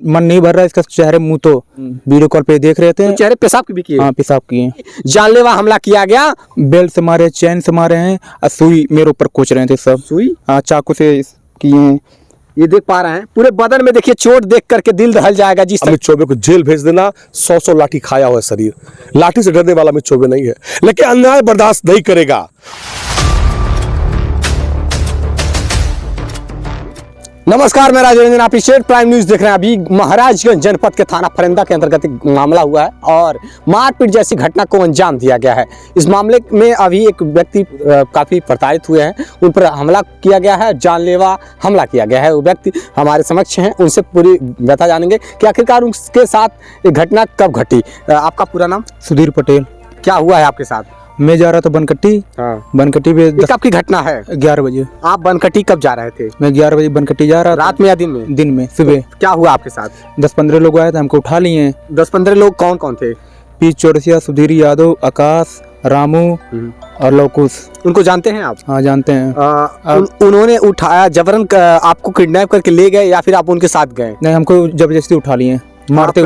मन नहीं भर रहा इसका चेहरे मुंह तो वीडियो कॉल पे देख रहे थे। तो चेहरे पेशाब भी किए? हाँ पेशाब किए। जानलेवा हमला किया गया। बेल्ट से मारे, चैन से मारे हैं और सुई मेरे ऊपर कोच रहे थे सब। सुई? हाँ चाकू से किए हैं। ये देख पा रहे हैं पूरे बदन में, देखिए चोट देख करके दिल दहल जाएगा। जिस अमित चौबे को जेल भेज देना। 100 लाठी खाया हुआ है शरीर। लाठी से डरने वाला अमित चौबे नहीं है, लेकिन अन्याय बर्दाश्त नहीं करेगा। नमस्कार, मैं राजरंजन, आप स्टेट प्राइम न्यूज देख रहे हैं। अभी महाराजगंज जनपद के थाना फरेंदा के अंतर्गत एक मामला हुआ है और मारपीट जैसी घटना को अंजाम दिया गया है। इस मामले में अभी एक व्यक्ति काफी प्रताड़ित हुए हैं, उन पर हमला किया गया है, जानलेवा हमला किया गया है। वो व्यक्ति हमारे समक्ष हैं, उनसे पूरी व्यथा जानेंगे कि आखिरकार उसके साथ एक घटना कब घटी। आपका पूरा नाम? सुधीर पटेल। क्या हुआ है आपके साथ? मैं जा रहा था बनकट्टी। हाँ। बनकट्टी पे कब की घटना है? 11 बजे। आप बनकट्टी कब जा रहे थे? मैं 11 बजे बनकट्टी जा रहा था। रात में या दिन में? दिन में, सुबह। क्या हुआ आपके साथ? 10-15 लोग आए थे, हमको उठा लिए। 10-15 लोग कौन कौन थे? पीच चौरसिया, सुधीर यादव, आकाश, रामू और लौकुश। उनको जानते हैं आप? हाँ जानते हैं। उन्होंने उठाया, जबरन आपको किडनैप करके ले गए या फिर आप उनके साथ गए? नहीं, हमको जबरदस्ती उठा लिए, मारते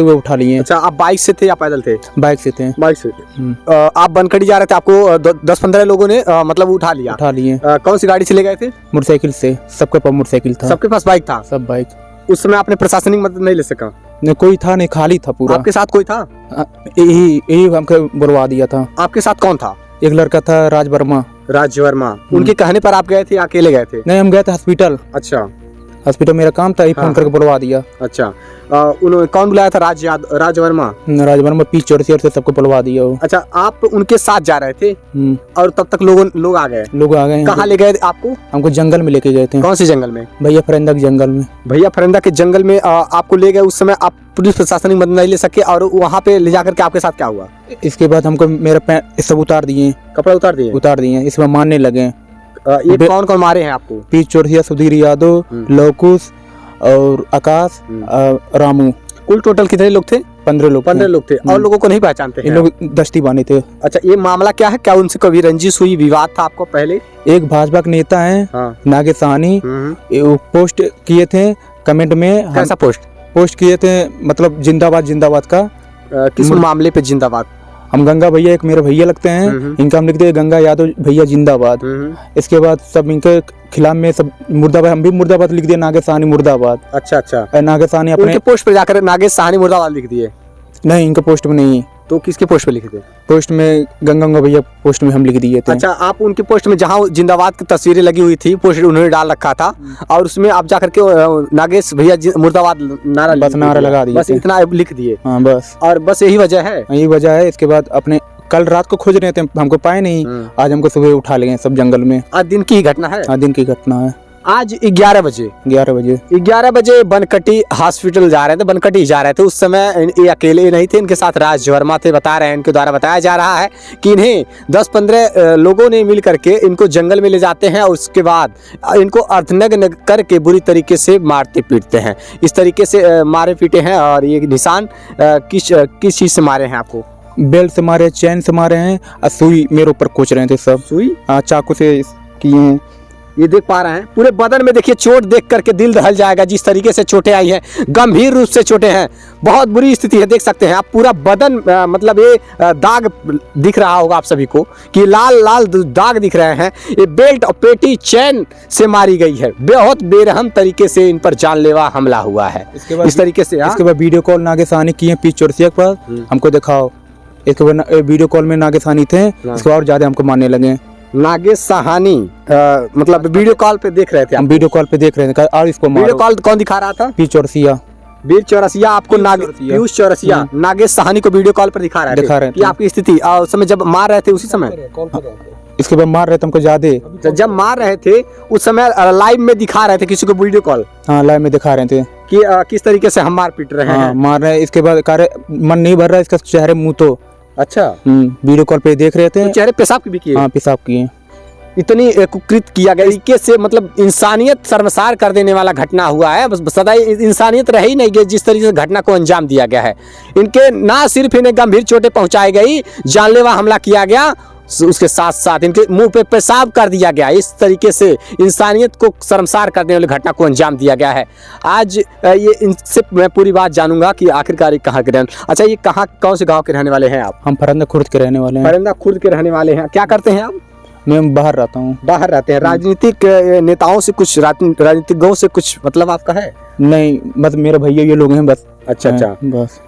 हुए उठा लिए। अच्छा, आप बाइक से थे या पैदल थे? बाइक से थे। बाइक से थे। आप बनकटी जा रहे थे, आपको 10-15 लोगों ने मतलब उठा लिए। कौन सी गाड़ी से ले गए थे? मोटरसाइकिल से। सबके पास मोटरसाइकिल था। सबके पास बाइक था? सब बाइक। उस समय आपने प्रशासनिक मदद नहीं ले सका? नहीं, कोई था नहीं, खाली था पूरा। आपके साथ कोई था? यही हमको बुलवा दिया था। आपके साथ कौन था? एक लड़का था, राज वर्मा। राज वर्मा। उनके कहने पर आप गए थे या अकेले गए थे? नहीं, हम गए थे हॉस्पिटल। अच्छा, हॉस्पिटल मेरा काम था, फोन करके बुलवा दिया। अच्छा, उन्होंने कौन बुलाया था? राज वर्मा। राज वर्मा पीच चौरसिया से सबको बुलवा दिया। अच्छा, आप उनके साथ जा रहे थे और तब तक लोग आ गए? लोग आ गए। कहाँ ले गए आपको? हमको जंगल में लेके गए थे। कौन से जंगल में? भैया फरेंदा के जंगल में। भैया फरेंदा के जंगल में आपको ले गए। उस समय आप पुलिस प्रशासनिक मदद नहीं ले सके और वहाँ पे ले जाकर के आपके साथ क्या हुआ? इसके बाद हमको मेरा पैंट सब उतार दिए, कपड़ा उतार दिए। इसमें मारने लगे। ये कौन कौन मारे हैं आपको? पीच चौरसिया, सुधीर यादव, लौकुश और आकाश, रामू। कुल टोटल कितने लोग थे? 15 लोग। 15 लोग थे। और लोगों को नहीं पहचानते? ये लोग दस्ती बाने थे। अच्छा, ये मामला क्या है? क्या उनसे कभी रंजिश हुई, विवाद था आपको पहले? एक भाजपा के नेता है, हाँ। नागे साहनी, पोस्ट किए थे कमेंट में। कैसा पोस्ट किए थे? मतलब जिंदाबाद जिंदाबाद का। किस मामले पे जिंदाबाद? हम गंगा भैया, एक मेरे भैया लगते हैं, इनका हम लिखते हैं गंगा यादव भैया जिंदाबाद। इसके बाद सब इनके खिलाफ में सब मुर्दाबाद, हम भी मुर्दाबाद लिख दिए, नागेश साहनी मुर्दाबाद। अच्छा। नागेश साहनी अपने पोस्ट पे जाकर नागेश साहनी मुर्दाबाद लिख दिए? नहीं, इनके पोस्ट में नहीं। तो किसके पोस्ट पे लिखे थे? पोस्ट में गंगा भैया पोस्ट में हम लिख दिए थे। अच्छा, आप उनके पोस्ट में जहाँ जिंदाबाद की तस्वीरें लगी हुई थी, पोस्ट उन्होंने डाल रखा था और उसमें आप जाकर के नागेश भैया मुर्दाबाद नारा लगा दिया, बस इतना लिख दिए। हाँ बस। और बस यही वजह है? यही वजह है। इसके बाद अपने कल रात को खोज रहे थे, हमको पाए नहीं। आज हमको सुबह उठा ले गए सब जंगल में। आज दिन की घटना है? आज दिन की घटना है। आज 11 बजे बनकटी हॉस्पिटल जा रहे थे, बनकटी जा रहे थे। उस समय ये अकेले नहीं थे, इनके साथ राज वर्मा थे। बता रहे हैं, इनके द्वारा बताया जा रहा है कि इन्हें 10-15 लोगों ने मिल करके इनको जंगल में ले जाते हैं और उसके बाद इनको अर्धनग्न करके बुरी तरीके से मारते पीटते हैं। इस तरीके से मारे पीटे हैं। और ये निशान किस चीज से मारे हैं आपको? बेल्ट से मारे, चैन से मारे हैं और सुई मेरे ऊपर कोच रहे थे सब। सुई? हाँ चाकू से किए हैं। ये देख पा रहे हैं पूरे बदन में, देखिए चोट देख करके दिल दहल जाएगा। जिस तरीके से चोटें आई हैं, गंभीर रूप से चोटें हैं, बहुत बुरी स्थिति है। देख सकते हैं आप पूरा बदन, मतलब ये दाग दिख रहा होगा आप सभी को कि लाल लाल दाग दिख रहे हैं। ये बेल्ट और पेटी चैन से मारी गई है। बहुत बेरहम तरीके से इन पर जानलेवा हमला हुआ है। इस तरीके से इसके बाद वीडियो कॉल नागे साहनी किए पीच चौरसिया के पास, हमको दिखाओ। इसके बाद वीडियो कॉल में नागे साहनी थे, इसके और ज्यादा हमको मारने लगे। नागेश साहनी मतलब वीडियो कॉल पे देख रहे थे? हम वीडियो कॉल पे देख रहे थे। और इसको वीडियो कॉल कौन दिखा रहा था? पीच चौरसिया। वीर चौरसिया आपको पीयूष चौरसिया नागेश साहनी को वीडियो कॉल पर दिखा रहे थे कि आपकी स्थिति उस समय जब मार रहे थे, उसी समय? इसके बाद मार रहे थे हमको ज्यादा। जब मार रहे थे उस समय लाइव में दिखा रहे थे किसी को वीडियो कॉल? हाँ, लाइव में दिखा रहे थे कि किस तरीके से हम मार पीट रहे हैं, मार रहे हैं। इसके बाद मन नहीं भर रहा इसका चेहरे मुंह तो। अच्छा, वीडियो कॉल पे देख रहे थे। तो चेहरे पेशाब भी किए? हाँ पेशाब किए। इतनी कुकृत किया गया तरीके से, मतलब इंसानियत शर्मसार कर देने वाला घटना हुआ है। बस सदा इंसानियत रह ही नहीं गई जिस तरीके से घटना को अंजाम दिया गया है। इनके ना सिर्फ इन्हें गंभीर चोटें पहुंचाई गई, जानलेवा हमला किया गया उसके साथ साथ इनके मुंह पे पेशाब कर दिया गया। इस तरीके से इंसानियत को शर्मसार करने वाली घटना को अंजाम दिया गया है। आज ये इनसे मैं पूरी बात जानूंगा कि आखिरकार कहाँ के रहने, अच्छा ये कहाँ, कौन से गांव के रहने वाले हैं आप? हम फरंदा खुर्द के रहने वाले हैं। फरंदा खुर्द के रहने वाले हैं। क्या करते हैं आप? मैं बाहर रहता हूँ। बाहर रहते हैं। राजनीतिक नेताओं से कुछ, राजनीतिज्ञों से कुछ मतलब आपका है? नहीं, बस मेरे भैया ये लोग हैं बस। अच्छा अच्छा, बस।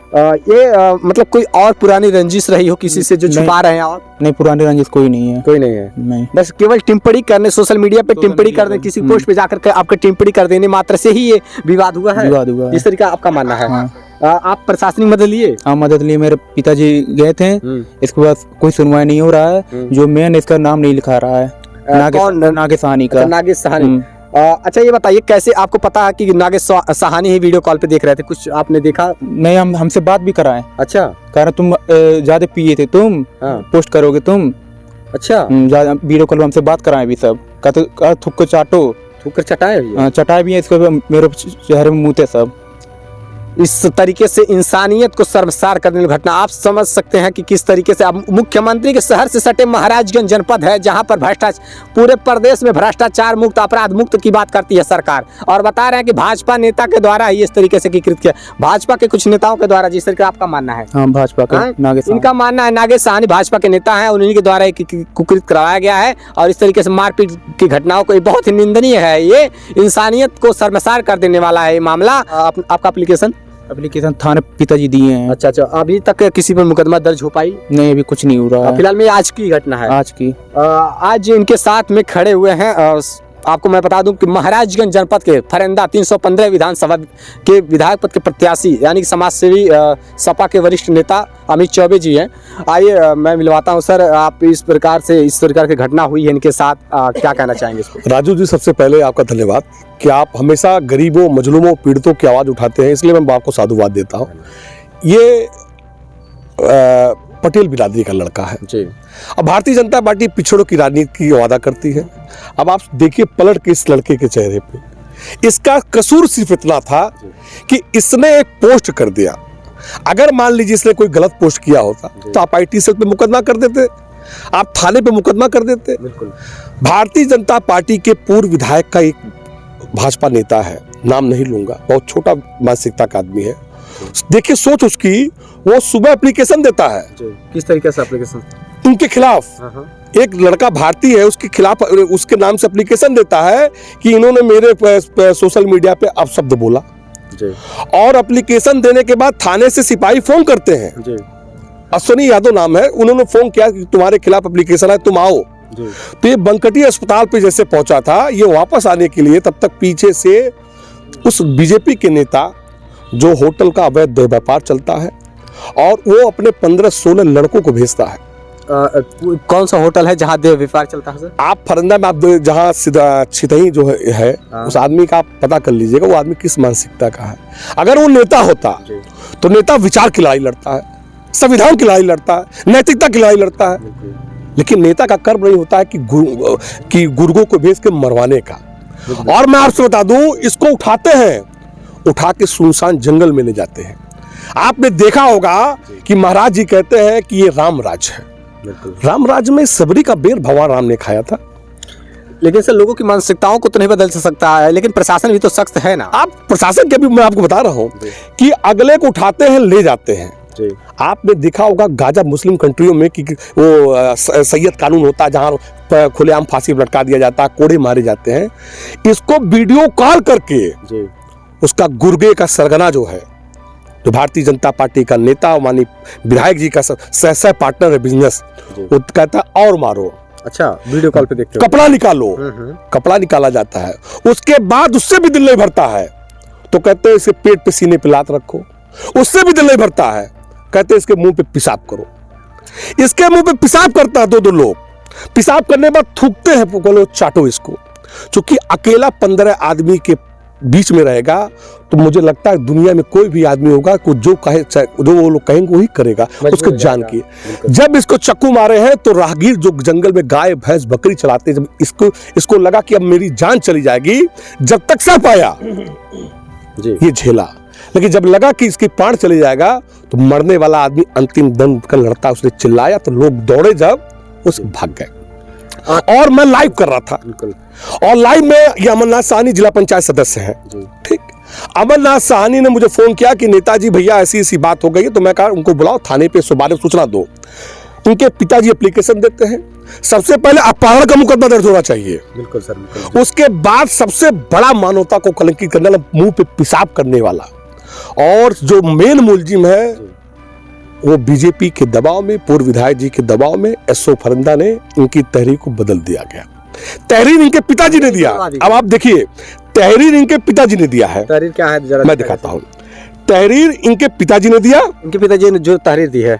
मतलब कोई और पुरानी रंजिश रही हो किसी से जो छुपा रहे हैं आप? नहीं, पुरानी रंजिश कोई नहीं है। कोई नहीं है। नहीं, बस केवल टिप्पणी करने, सोशल मीडिया पे टिप्पणी कर देने, किसी पोस्ट पे जाकर के आपके टिप्पणी कर देने मात्र से ही ये विवाद हुआ है। विवाद हुआ है। इस तरीका आपका मानना है। हाँ। आप प्रशासनिक मदद लिए? हाँ, मदद लिए। मेरे पिताजी गए थे, इसके बाद कोई सुनवाई नहीं हो रहा है। जो मेन इसका नाम नहीं लिखा रहा है, नागेश साहनी का। नागेश साहनी। अच्छा ये बताइए, कैसे आपको पता है कि नागेश साहनी ही वीडियो कॉल पे देख रहे थे? कुछ आपने देखा? नहीं, हमसे बात भी कराए। अच्छा, कह रहे तुम ज्यादा पिए थे, तुम पोस्ट करोगे तुम। अच्छा, ज्यादा वीडियो कॉल हमसे बात कराए भी सब। कहते थुक को चाटो, थुक कर चटाए। चटाए भी है, इसको मेरे चेहरे में मुँह थे सब। इस तरीके से इंसानियत को शर्मसार करने वाली घटना, आप समझ सकते हैं कि किस तरीके से। अब मुख्यमंत्री के शहर से सटे महाराजगंज जनपद है, जहां पर भ्रष्टाचार, पूरे प्रदेश में भ्रष्टाचार मुक्त, अपराध मुक्त की बात करती है सरकार, और बता रहे हैं कि भाजपा नेता के द्वारा ही इस तरीके से एकीकृत किया, भाजपा के कुछ नेताओं के द्वारा, जिस तरीके आपका मानना है? हाँ, भाजपा का नागेश, इनका मानना है नागेश साहनी भाजपा के नेता है, उन्हीं के द्वारा एकीकृत करवाया गया है। और इस तरीके से मारपीट की घटनाओं को बहुत ही निंदनीय है। ये इंसानियत को शर्मसार कर देने वाला है ये मामला। आपका एप्लीकेशन थाने पिताजी दिए हैं। अच्छा अच्छा, अभी तक किसी पर मुकदमा दर्ज हो पाई? नहीं, अभी कुछ नहीं हो रहा है। फिलहाल में आज की घटना है। आज की। आज इनके साथ में खड़े हुए हैं, आपको मैं बता दूं कि महाराजगंज जनपद के फरंदा 315 विधानसभा के विधायक पद के प्रत्याशी, यानी कि समाज सेवी सपा के वरिष्ठ नेता अमित चौबे जी हैं। आइए मैं मिलवाता हूं। सर, आप इस प्रकार की घटना हुई है इनके साथ, क्या कहना चाहेंगे इस पर? राजू जी, सबसे पहले आपका धन्यवाद कि आप हमेशा गरीबों, मजलूमों, पीड़ितों की आवाज़ उठाते हैं, इसलिए मैं आपको साधुवाद देता हूँ। ये पटेल बिरादरी का लड़का है जी। अब भारतीय जनता पार्टी पिछड़ों की राजनीति की वादा करती है। अब आप देखिए पलट के इस लड़के के चेहरे पे, इसका कसूर सिर्फ इतना था कि इसने एक पोस्ट कर दिया। अगर मान लीजिए इसने कोई गलत पोस्ट किया होता तो आप आईटी सेल पे मुकदमा कर देते, आप थाने पे मुकदमा कर देते। बिल्कुल। भारतीय जनता पार्टी के पूर्व विधायक का एक भाजपा नेता है, नाम नहीं लूंगा, बहुत छोटा मानसिकता का आदमी है। देखिए सोच उसकी, वो सुबह एप्लीकेशन देता है। किस तरीके से एप्लीकेशन? उनके खिलाफ एक लड़का भारतीय है, उसके खिलाफ उसके नाम से एप्लीकेशन देता है कि इन्होंने मेरे सोशल मीडिया पे अपशब्द बोला जी। और एप्लीकेशन देने के बाद थाने से सिपाही फोन करते हैं जी। अश्विनी यादव नाम है, उन्होंने फोन किया कि तुम्हारे खिलाफ एप्लीकेशन है, तुम आओ जी। तो ये बनकटी अस्पताल पे जैसे पहुंचा था, ये वापस आने के लिए, तब तक पीछे से उस बीजेपी के नेता, जो होटल का अवैध व्यापार चलता है, और वो अपने 15-16 लड़कों को भेजता है। कौन सा होटल है जहाँ देह व्यापार चलता है सर? आप फरंदा में, आप जहाँ छितही जो है उस आदमी का आप पता कर लीजिएगा, वो आदमी किस मानसिकता का है। अगर वो नेता होता तो नेता विचार की लड़ाई लड़ता है, संविधान की लड़ाई लड़ता है, नैतिकता की लड़ाई लड़ता है। लेकिन नेता का कर्म नहीं होता है कि गुर्गों को भेज के मरवाने का। और मैं आपसे बता दूं, इसको उठाते हैं, उठा के सुनसान जंगल में ले जाते हैं। आपने देखा होगा कि महाराज जी कहते हैं कि ये राम राज है। राम राज में सबरी का बेर भगवान राम ने खाया था। लेकिन सर, लोगों की मानसिकताओं को तो नहीं बदल सकता है, लेकिन प्रशासन भी तो सख्त है ना। आप प्रशासन के भी मैं आपको बता रहा हूँ कि अगले को उठाते हैं, ले जाते हैं जी। आपने देखा होगा गाजा मुस्लिम कंट्रियों में कि वो सैयद कानून होता है, जहाँ खुलेआम फांसी लटका दिया जाता है, कोड़े मारे जाते हैं। इसको वीडियो कॉल करके जी। उसका गुर्गे का सरगना जो है, जो भारतीय जनता पार्टी का नेता मानी विधायक जी का सह पार्टनर है बिजनेस, वो कहता है और मारो। अच्छा, वीडियो कॉल पे देखते हो? कपड़ा निकालो, कपड़ा निकाला जाता है। उसके बाद उससे भी दिल नहीं भरता है तो कहते हैं इसके पेट पे, सीने पे लात रखो। उससे भी दिल नहीं भरता है, कहते हैं इसके मुंह पे पेशाब करो। इसके मुंह पे पेशाब करता है, दो लोग पेशाब करने के बाद थूकते हैं, बोलो चाटो इसको। क्योंकि अकेला 15 आदमी के बीच में रहेगा तो मुझे लगता है दुनिया में कोई भी आदमी होगा को जो कहे, जो वो लोग कहेंगे वही करेगा उसके जान की। जब इसको चक्कू मारे हैं तो राहगीर जो जंगल में गाय भैंस बकरी चलाते, जब इसको लगा कि अब मेरी जान चली जाएगी, जब तक सह पाया जी। ये झेला, लेकिन जब लगा कि इसकी प्राण चली जाएगा तो मरने वाला आदमी अंतिम दम कर लड़ता, उसने चिल्लाया तो लोग दौड़े, जब उस भाग गए। और मैं लाइव कर रहा था, और लाइव में ये अमरनाथ साहनी जिला पंचायत सदस्य हैं, ठीक। अमरनाथ साहनी ने मुझे फोन किया कि नेताजी भैया ऐसी ऐसी बात हो गई है, तो मैं कहा उनको बुलाओ थाने पे, इस बारे में सूचना दो। उनके पिताजी एप्लीकेशन देते हैं। सबसे पहले अपहरण का मुकदमा दर्ज होना चाहिए, बिल्कुल सर, बिल्कुल। उसके बाद सबसे बड़ा मानवता को कलंकित करने वाला, मुंह पे पेशाब करने वाला, और जो मेन मुलजिम है वो बीजेपी के दबाव में, पूर्व विधायक जी के दबाव में एसओ फरिंदा ने उनकी तहरीर को बदल दिया गया। तहरीर इनके पिताजी ने दिया। अब आप देखिए, तहरीर इनके पिताजी ने दिया है। तहरीर क्या है जरा मैं दिखाता हूँ। तहरीर इनके पिताजी ने दिया। इनके पिताजी ने जो तहरीर दी है,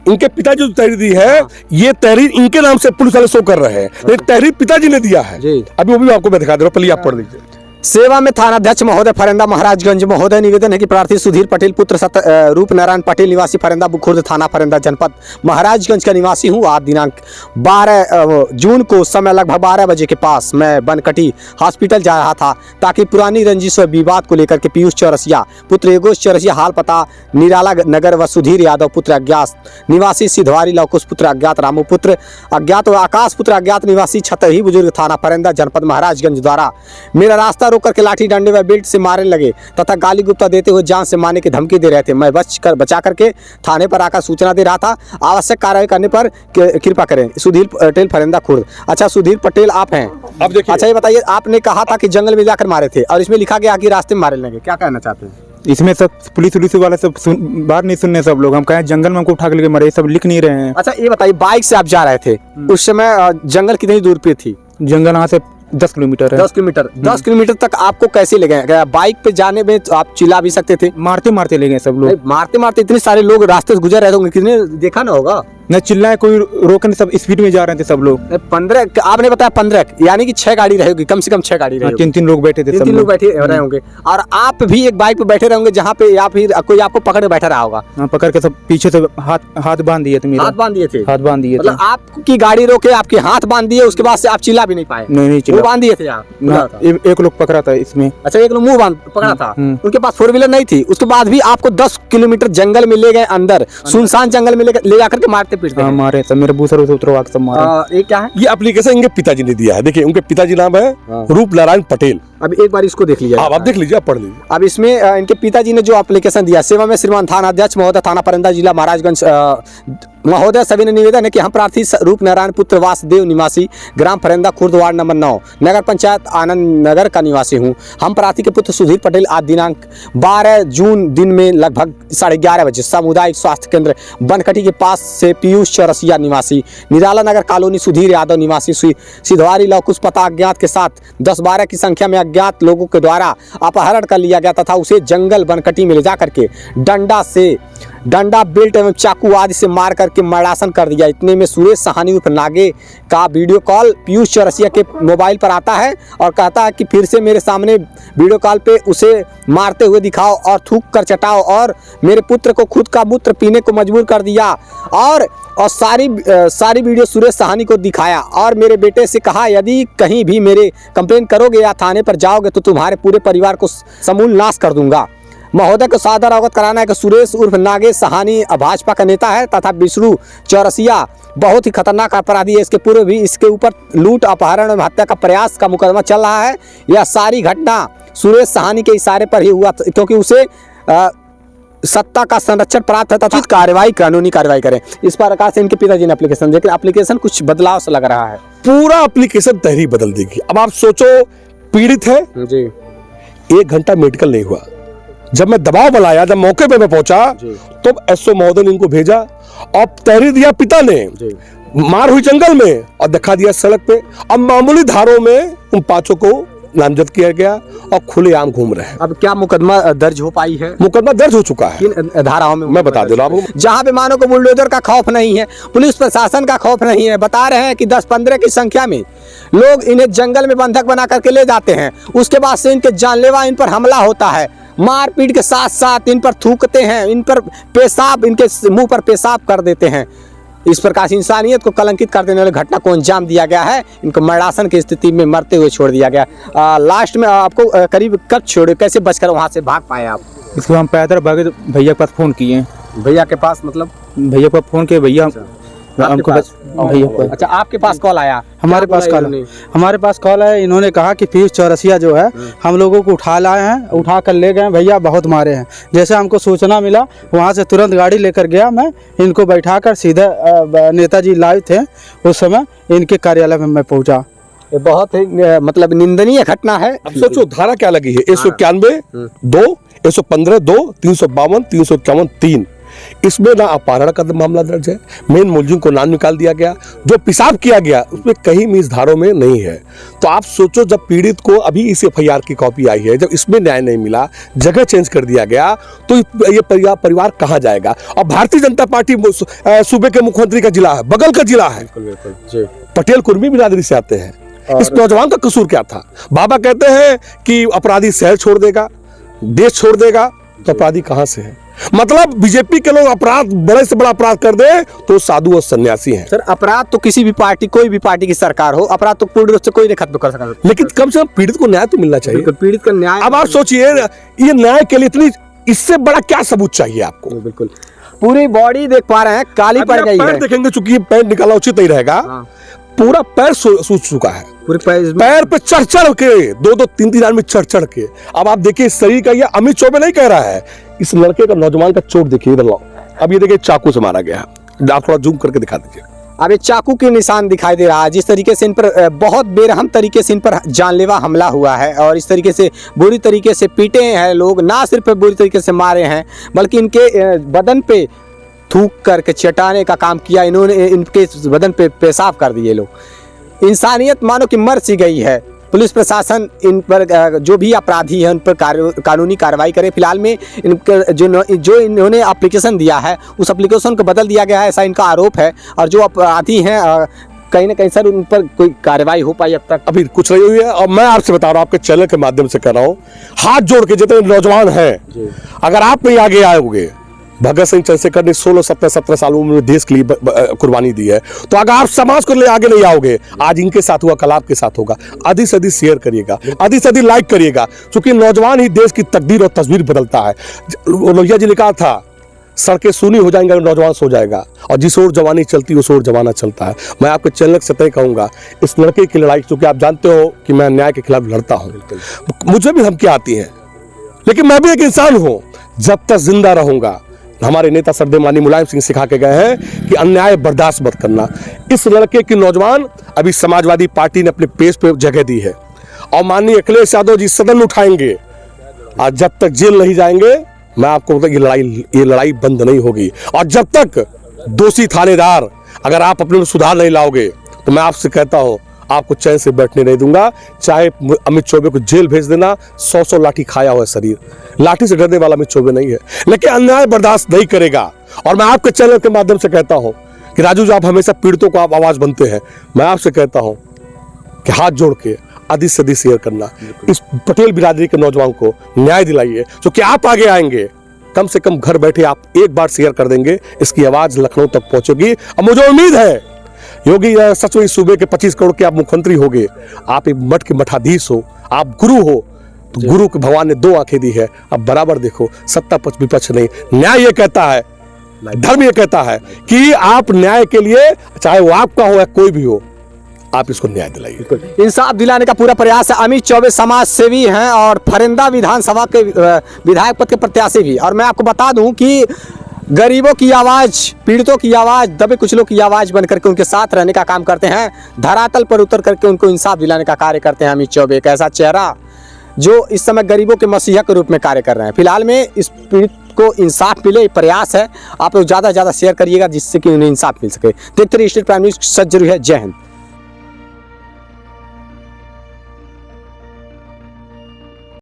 इनके पिताजी जो तहरीर दी है, ये तहरीर इनके नाम से पुलिस वाले शो कर रहे हैं, लेकिन तहरीर पिताजी ने दिया है। अभी वो भी आपको मैं दिखा दे रहा हूँ, पहले आप पढ़ लीजिए। सेवा में थानाध्यक्ष महोदय फरेंदा महाराजगंज महोदय, निवेदन है कि प्रार्थी सुधीर पटेल पुत्र रूप नारायण पटेल निवासी फरेंदा खुर्द थाना फरेंदा जनपद महाराजगंज का निवासी हूँ। आज दिनांक 12 जून को समय लगभग 12 बजे के पास मैं बनकटी हॉस्पिटल जा रहा था, ताकि पुरानी रंजिश व विवाद को लेकर के पीयूष चौरसिया पुत्र एगोश चौरसिया, हाल पता निराला नगर, व सुधीर यादव पुत्र अज्ञात निवासी सिधवारी, लवकुश पुत्र अज्ञात, रामू पुत्र अज्ञात व आकाश पुत्र अज्ञात निवासी छतही बुजुर्ग थाना फरेंदा जनपद महाराजगंज द्वारा मेरा रास्ता रोक करके लाठी डंडे व बेल्ट से मारने लगे तथा गाली गुप्ता देते हुए जान से मारने की धमकी दे रहे थे। मैं बचा करके थाने पर आकर सूचना दे रहा था। आवश्यक कार्रवाई करने पर कृपा करें। सुधीर पटेल फरेंदा खुर्द। अच्छा, सुधीर पटेल आप हैं? अब देखिए, अच्छा ये बताइए, आपने कहा था कि जंगल में जाकर मारे थे, और इसमें लिखा गया कि रास्ते में मारने लगे, क्या कहना चाहते हैं? इसमें सब पुलिस वाले सब बात नहीं सुनने, सब लोग हम कहें जंगल में हमको उठा के लेके मरे, सब लिख नहीं रहे हैं। अच्छा ये बताइए, बाइक से आप जा रहे थे, उस समय जंगल कितनी दूर पे थी? जंगल यहाँ से 10 किलोमीटर है। 10 किलोमीटर। 10 किलोमीटर तक आपको कैसे ले गए? बाइक पे जाने में तो आप चिल्ला भी सकते थे। मारते मारते ले गए सब लोग। मारते मारते इतने सारे लोग रास्ते से गुजर रहे होंगे, कितने देखा ना होगा? न चिल्लाए, कोई रोकने, सब स्पीड में जा रहे थे सब लोग। 15, आपने बताया 15, यानी कि 6 गाड़ी रहेगी, कम से कम 6 गाड़ी रहेगी। 3 लोग बैठे थे, 3 लोग बैठे रहे होंगे, और आप भी एक बाइक पे बैठे रहेंगे जहाँ पे, या फिर कोई आपको पकड़ के बैठा रहा होगा? पकड़ के सब पीछे से हाथ बांध दिए थे। हाथ बांध दिए थे? हाथ बांध दिए थे। मतलब आपकी गाड़ी रोके, आपके हाथ बांध दिए, उसके बाद से आप चिल्ला भी नहीं पाए? नहीं चिल्ला, बांध दिए थे आप? एक लोग पकड़ा था इसमें। अच्छा, एक लोग मुंह बांध पकड़ा था, उनके पास 4 व्हीलर नहीं थी। उसके बाद भी आपको 10 किलोमीटर जंगल में ले गए, अंदर सुनसान जंगल में ले जाकर के मारते पीटते। मारे सब, मेरे बूसर उतरवा के सब मारे। ये क्या है? ये एप्लीकेशन इनके पिताजी ने दिया है। देखिए, उनके पिताजी नाम है रूप नारायण पटेल। अब एक बार इसको देख लीजिए। आप देख लीजिए, आप पढ़ लीजिए। अब इसमें इनके पिताजी ने जो एप्लीकेशन दिया, सेवा में श्रीमान थानाध्यक्ष महोदय थाना फरेंदा जिला महाराजगंज महोदय, सभी ने निवेदन है कि हम प्रार्थी रूप नारायण पुत्र वासुदेव निवासी ग्राम फरेंदा खुर्द वार्ड नंबर 9 नगर पंचायत आनंद नगर का निवासी हूँ। हम प्रार्थी के पुत्र सुधीर पटेल आज दिनांक 12 जून दिन में लगभग 11:30 बजे सामुदायिक स्वास्थ्य केंद्र बनकटी के पास से पीयूष चौरसिया निवासी निराला नगर कॉलोनी, सुधीर यादव निवासी सिधवारी, लवकुश पता अज्ञात के साथ 10-12 की संख्या में अज्ञात लोगों के द्वारा अपहरण कर लिया गया तथा उसे जंगल बनकटी में ले जा करके डंडा, बेल्ट एवं चाकू आदि से मार करके मर्डासन कर दिया। इतने में सुरेश साहनी उर्फ नागे का वीडियो कॉल पीयूष चौरसिया के मोबाइल पर आता है और कहता है कि फिर से मेरे सामने वीडियो कॉल पे उसे मारते हुए दिखाओ और थूक कर चटाओ, और मेरे पुत्र को खुद का मूत्र पीने को मजबूर कर दिया, और सारी वीडियो सुरेश साहनी को दिखाया, और मेरे बेटे से कहा यदि कहीं भी मेरे कंप्लेन करोगे या थाने पर जाओगे तो तुम्हारे पूरे परिवार को समूल नाश कर दूंगा। महोदय को सादर अवगत कराना है कि सुरेश उर्फ नागेश साहनी भाजपा का नेता है तथा विष्णु चौरसिया बहुत ही खतरनाक अपराधी है। इसके पूर्व भी इसके ऊपर लूट, अपहरण और हत्या का प्रयास का मुकदमा चल रहा है। यह सारी घटना सुरेश साहनी के इशारे पर ही हुआ, क्योंकि उसे सत्ता का संरक्षण प्राप्त है तथा कानूनी कार्रवाई करें। इस प्रकार से इनके पिताजी ने एप्लीकेशन, लेकिन एप्लीकेशन कुछ बदलाव से लग रहा है। पूरा एप्लीकेशन तहरीर बदल देगी। अब आप सोचो, पीड़ित है जी, 1 घंटा मेडिकल नहीं हुआ। जब मैं दबाव बनाया, जब मौके पे मैं पहुंचा, तो एसओ महोदय ने इनको भेजा और तहरीर दिया पिता ने, मार हुई जंगल में और दिखा दिया सड़क पे। अब मामूली धारों में उन 5 को नामजद किया गया और खुलेआम घूम रहे हैं। अब क्या मुकदमा दर्ज हो पाई है? मुकदमा दर्ज हो चुका है। किन धाराओं में? मैं बता दे रहा हूँ। जहाँ पे मानो को बुलडोजर का खौफ नहीं है, पुलिस प्रशासन का खौफ नहीं है। बता रहे हैं कि 10-15 की संख्या में लोग इन्हें जंगल में बंधक बना करके ले जाते हैं, उसके बाद से इनके जानलेवा इन पर हमला होता है, मारपीट के साथ साथ इन पर थूकते हैं, इन पर पेशाब, इनके मुंह पर पेशाब कर देते हैं। इस प्रकार से इंसानियत को कलंकित कर देने वाली घटना को अंजाम दिया गया है। इनको मर्डासन की स्थिति में मरते हुए छोड़ दिया गया। लास्ट में आपको करीब कब छोड़े, कैसे बचकर वहां से भाग पाए आप? इसको हम पैदल भागे तो भैया के पास फोन किए। भैया के पास मतलब? भैया को फोन किए, भैया हमको भैया को। अच्छा, आपके पास कॉल आया? हमारे क्या पास बोला कॉल इन्होंने? हमारे पास कॉल है। इन्होंने कहा कि पीयूष चौरसिया जो है हम लोगों को उठा लाए हैं, उठा कर ले गए भैया, बहुत मारे हैं। जैसे हमको सूचना मिला वहाँ से तुरंत गाड़ी लेकर गया मैं, इनको बैठा कर सीधे नेताजी लाइव थे उस समय, इनके कार्यालय में मैं पहुँचा। ये बहुत ही मतलब निंदनीय घटना है। अब सोचो धारा क्या लगी है, 191 2, 115 2, 352, 351 3। इसमें ना अपहरण का मामला दर्ज है, मेन मुलजिम को नाम निकाल दिया गया, जो पेशाब किया गया उसमें कहीं भी इस धारों में नहीं है। तो आप सोचो, जब पीड़ित को अभी इस FIR की कॉपी आई है, जब इसमें न्याय नहीं मिला, जगह चेंज कर दिया गया, तो ये परिवार कहाँ जाएगा? और भारतीय जनता पार्टी सूबे के मुख्यमंत्री का जिला है, बगल का जिला है, पटेल कुर्मी बिरादरी से आते हैं। इस नौजवान का कसूर क्या था? बाबा कहते हैं कि अपराधी शहर छोड़ देगा, देश छोड़ देगा, तो अपराधी कहां से है? मतलब बीजेपी के लोग अपराध बड़े से बड़ा अपराध कर दे तो साधु और सन्यासी हैं। सर, अपराध तो किसी भी पार्टी, कोई भी पार्टी की सरकार हो, अपराध तो पूर्ण रूप से कोई नहीं खत्म कर सकता, लेकिन कम से कम पीड़ित को न्याय तो मिलना चाहिए। पीड़ित का न्याय। अब आप सोचिए, ये न्याय के लिए इतनी, इससे बड़ा क्या सबूत चाहिए आपको? बिल्कुल, पूरी बॉडी देख पा रहे हैं, काली पड़ गई है। देखेंगे, चूंकि पैर निकाला उचित नहीं रहेगा, पूरा पैर सूज चुका है, पूरे पैर पे चढ़ चढ़ के 2-2, 3-3 आदमी चढ़ चढ़ के। अब आप देखिए शरीर का, ये अमित चौबे नहीं कह रहा है, इस लड़के का, नौजवान का चोट देखिए, इधर लाओ। अब ये देखिए चाकू से मारा गया, आप थोड़ा जूम करके दिखा दीजिए। अब ये चाकू के निशान दिखाई दे रहा है। जिस तरीके से इन पर बहुत बेरहम तरीके से इन पर जानलेवा हमला हुआ है और इस तरीके से बुरी तरीके से पीटे हैं लोग, ना सिर्फ बुरी तरीके से मारे हैं बल्कि इनके बदन पे थूक करके चटाने का काम किया इन्होंने, इनके बदन पे पेशाब कर दिए लोग। इंसानियत मानो कि मर सी गई है। पुलिस प्रशासन इन पर जो भी अपराधी है उन पर कानूनी कार्रवाई करे। फिलहाल में इनका जो इन्होंने एप्लीकेशन दिया है उस एप्लीकेशन को बदल दिया गया है, ऐसा इनका आरोप है। और जो अपराधी हैं कहीं ना कहीं सर उन पर कोई कार्रवाई हो पाई अब तक? अभी कुछ नहीं हुई है। और मैं आपसे बता रहा हूँ, आपके चैनल के माध्यम से कर रहा हूँ, हाथ जोड़ के जितने नौजवान हैं, अगर आप नहीं आगे आओगे, भगत सिंह चंद्रशेखर ने 16-17 साल उम्र में देश के लिए कुर्बानी दी है, तो अगर आप समाज को ले आगे नहीं आओगे, आज इनके साथ हुआ कल आपके साथ होगा। अधिक से अधिक शेयर करिएगा, अधिक से अधिक लाइक करिएगा, क्योंकि नौजवान ही देश की तकदीर और तस्वीर बदलता है। लोहिया जी ने कहा था, सड़कें सूनी हो जाएंगे, नौजवान सो जाएगा, और जिस ओर जवानी चलती है उस ओर जमाना चलता है। मैं आपके चैनल से तय कहूंगा, इस लड़के की लड़ाई, क्योंकि आप जानते हो कि मैं न्याय के खिलाफ लड़ता हूँ, मुझे भी धमकियां आती हैं, लेकिन मैं भी एक इंसान हूँ। जब तक जिंदा रहूंगा, हमारे नेता सरदे मानी मुलायम सिंह सिखा के गए हैं कि अन्याय बर्दाश्त मत करना। इस लड़के की नौजवान अभी समाजवादी पार्टी ने अपने पेज पे जगह दी है, और माननीय अखिलेश यादव जी सदन उठाएंगे, और जब तक जेल नहीं जाएंगे, मैं आपको ये लड़ाई बंद नहीं होगी। और जब तक दोषी थानेदार, अगर आप अपने में सुधार नहीं लाओगे, तो मैं आपसे कहता हूं, आपको चैन से बैठने नहीं दूंगा। चाहे अमित चौबे को जेल भेज देना, 100 लाठी खाया हुआ शरीर, लाठी से डरने वाला अमित चौबे नहीं है, लेकिन अन्याय बर्दाश्त नहीं करेगा। और मैं आपके चैनल के माध्यम से कहता हूं कि राजू जी, आप हमेशा पीड़ितों को आप आवाज बनते हैं। मैं आपसे कहता हूं कि हाथ जोड़ के अधिक से अधिक शेयर करना, इस पटेल बिरादरी के नौजवान को न्याय दिलाइए, क्योंकि आप आगे आएंगे। कम से कम घर बैठे आप एक बार शेयर कर देंगे, इसकी आवाज लखनऊ तक पहुंचेगी। और मुझे उम्मीद है योगी सच में इस सूबे के 25 करोड़ के आप मुख्यमंत्री होंगे, आप एक मठ के मठाधीश हो, आप गुरु हो, तो गुरु के भगवान ने 2 आंखें दी है। अब बराबर देखो, सत्ता पक्ष विपक्ष नहीं, न्याय ये कहता है, धर्म ये कहता है कि आप न्याय के लिए, चाहे वो आपका हो या कोई भी हो, आप इसको न्याय दिलाइए। इंसाफ दिलाने का पूरा प्रयास है। अमित चौबे समाज सेवी हैं और फरिंदा विधानसभा के विधायक पद के प्रत्याशी भी। और मैं आपको बता दूं कि गरीबों की आवाज, पीड़ितों की आवाज, दबे कुचलों की आवाज बन करके उनके साथ रहने का काम करते हैं, धरातल पर उतर करके उनको इंसाफ दिलाने का कार्य करते हैं। अमित चौबे एक ऐसा चेहरा जो इस समय गरीबों के मसीहा के रूप में कार्य कर रहे हैं। फिलहाल में इस पीड़ित को इंसाफ मिले, प्रयास है। आप लोग ज़्यादा से ज़्यादा शेयर करिएगा जिससे कि उन्हें इंसाफ मिल सके। देखते रहिए स्टेट प्राइम न्यूज़, सच जरूरी है। जय हिंद।